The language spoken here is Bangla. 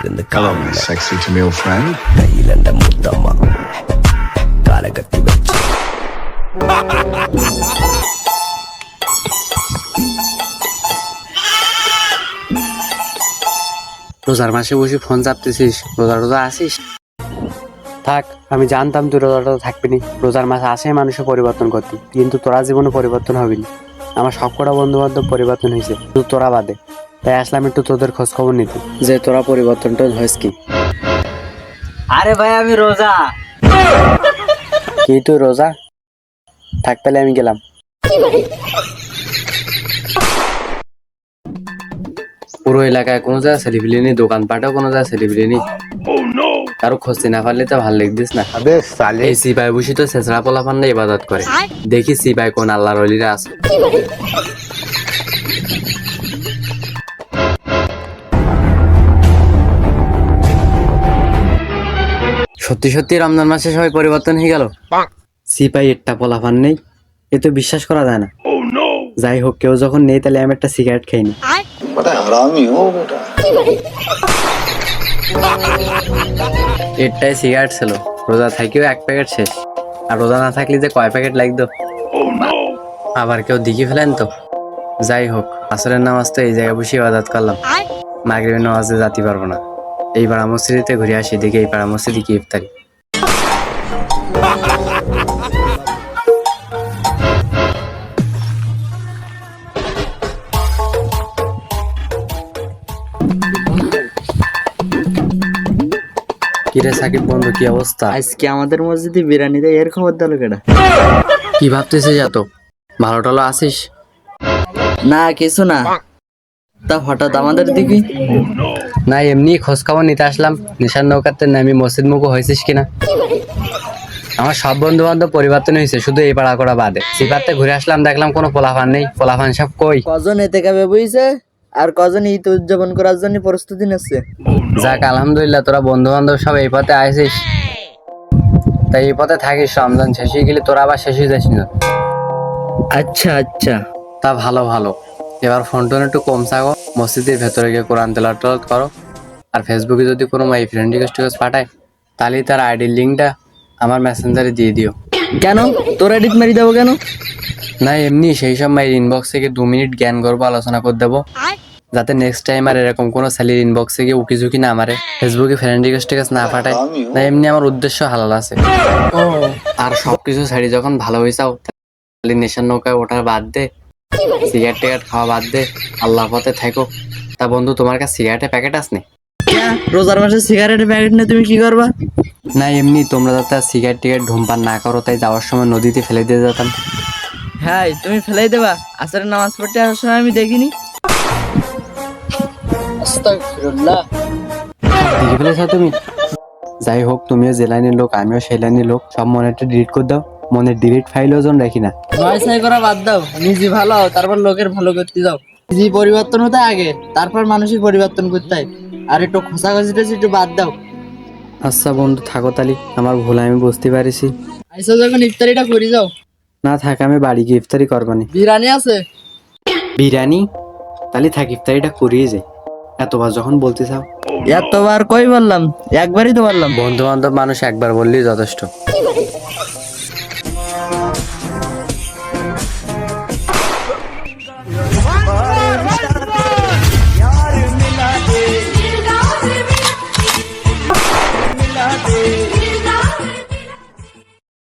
இருந்து com sexy to me, old friend. கையில் அந்த முத்தம்மா காலை கட்டி வச்சு রোজার মাসে বসে ফোন চাপতেছিস, রোজা রোজা আসিস? থাক, আমি জানতাম তুই রোজা রোজা থাকবি নি। রোজার মাসে আসে মানুষের পরিবর্তন করতি, কিন্তু তোরা জীবনে পরিবর্তন হবি না। আমার সবকটা বন্ধু বান্ধব পরিবর্তন হয়েছে, শুধু তোরা বাদে। তাই আসলাম একটু তোদের খোঁজ খবর নিতে, যে তোরা পরিবর্তনটা হয়েছে কি। আরে ভাই আমি রোজা। কি তুই রোজা? থাক তাহলে আমি গেলাম। পুরো এলাকায় কোনো জায়গা সেলিব্রিটি নেই, দোকানপাটেও কোনো জায়গা সেলিব্রিটি নেই। কারো খোঁজ না পারলে তো ভালো লাগতিস না। এই সিপাই বসি তো ছেঁচড়া পোলা পান্ডা ইবাদত করে, দেখি সিপাই কোন আল্লাহর ওলিরা আছে। সত্যি সত্যি রমজান মাসে সবাই পরিবর্তন হয়ে গেল। সিপাই একটা পোলা পান নেই, এ তো বিশ্বাস করা যায় না। যাই হোক, কেউ যখন নেই তাহলে আমি একটা সিগারেট খাই নি। এটাই সিগারেট ছিল, রোজা থাকিও এক প্যাকেট শেষ, আর রোজা না থাকলে যে কয় প্যাকেট লাগতো। আবার কেউ দিকে ফেলেন তো। যাই হোক, আসরের নামাজ তো এই জায়গায় বসে ইবাদত করলাম, মাগরিবের নামাজে যেতে পারবো না। এই পাড়া মসজিদে ঘুরে আসি, দেখি এই পাড়া মসজিদে কি ইফতারি। কিরে সাকিব বন্ধু, কি অবস্থা? আজকে আমাদের মসজিদে বিরিয়ানি দেয়, এর খবর দিল কেডা? কি ভাবতেছিস এত? ভালো টালো আসিস? না কিছু না, তা হঠাৎ আমাদের দিকে? না, এমনি খোঁজ খবর নিতে আসলাম, নিশান নৌকাতে নামি মসজিদ মুখো হয়েছিস কিনা। আমার সব বন্ধু বান্ধব পরিবর্তন হয়েছে, শুধু এই পাড়া করা বাদে। সিপাতে ঘুরে আসলাম, দেখলাম কোনো পোলাফান নেই। পোলাফান সব কই? কজন এতে কাবে বইছে, আর কজন ঈদ উদযাপন করার জন্য প্রস্তুতি নিচ্ছে। যাক আলহামদুলিল্লাহ, তোরা বন্ধু বান্ধব সব এই পথে আইছিস, তাই এই পথে থাকিস। রমজান শেষ হয়ে গেলে তোরা আবার শেষ হয়ে যাস না। আচ্ছা আচ্ছা, তা ভালো ভালো। এবার ফোন টোন একটু কম থাকো, মসজিদের ভেতরে গিয়ে কোরআন তেলাওয়াত করো। আর ফেসবুকে যদি কোনো মাই ফ্রেন্ড রিকোয়েস্ট পাঠায়, তাহলে তার আইডির লিঙ্কটা আমার মেসেঞ্জারে দিয়ে দিও। কেন তোর এডিট মারি দেবো কেন? না এমনি সেই সব মায়ের ইনবক্স থেকে 2 মিনিট জ্ঞান গর্ব আলোচনা করে দেবো, যাতে নেক্সট টাইম আর এরকম কোনো স্যালির ইনবক্সে গিয়ে উকি ঝুঁকি না মারে, ফেসবুকে ফ্রেন্ড রিকোয়েস্ট না পাঠায়। না এমনি আমার উদ্দেশ্য হালাল আছে। আর সবকিছু ছাড়ি যখন ভালো হয়েছাও, তাহলে নেশার নৌকায় ওঠার বাদ দে, সিগারেট টিগারেট খাওয়া বাদ দে, আল্লাহ পথে থাকো। তা বন্ধু, তোমার কাছে সিগারেটের প্যাকেট আছে? রোজার মাসে সিগারেটের প্যাকেট নিয়ে তুমি কি করবা? না এমনি তোমরা যাতে সিগারেট টিগারেট ধূমপান না করো, তাই যাওয়ার সময় নদীতে ফেলে দিয়ে যেতাম। হ্যাঁ তুমি ফেলাই দেবা? আসলে নামাজ পড়তে আসার সময় আমি দেখিনি। আস্তাগফিরুল্লাহ। দেখে ফেলেছো তুমি? যাই হোক, তুমিও যে লাইনের লোক, আমিও সেই লাইনের লোক, সব মনেটা ডিলিট করে দাও। মনের ডিলিট ফাইলও যেন রাখি না। নয় সাই করা বাদ দাও, নিজে ভালো হও, তারপর লোকের ভালো করতে যাও। নিজে পরিবর্তন হতে আগে, তারপর মানুষের পরিবর্তন করতে হয়। আর একটু খোঁচাখুচিটা একটু বাদ দাও। আচ্ছা বন্ধু থাকো তালি, আমার ভুল আমি বুঝতে পারিছি। আইসো যখন ইফতারিটা করে যাও। না থাক, আমি বাড়ি গিয়ে ইফতারি করবানি। বিরিয়ানি আছে? বিরিয়ানি? তাহলে থাক, ইফতারিটা করিয়ে যাই। এতবার যখন বলতে চাও। এতবার কই বললাম, একবারই তো বললাম। বন্ধু বান্ধব মানুষ একবার বললেই যথেষ্ট। मिला दे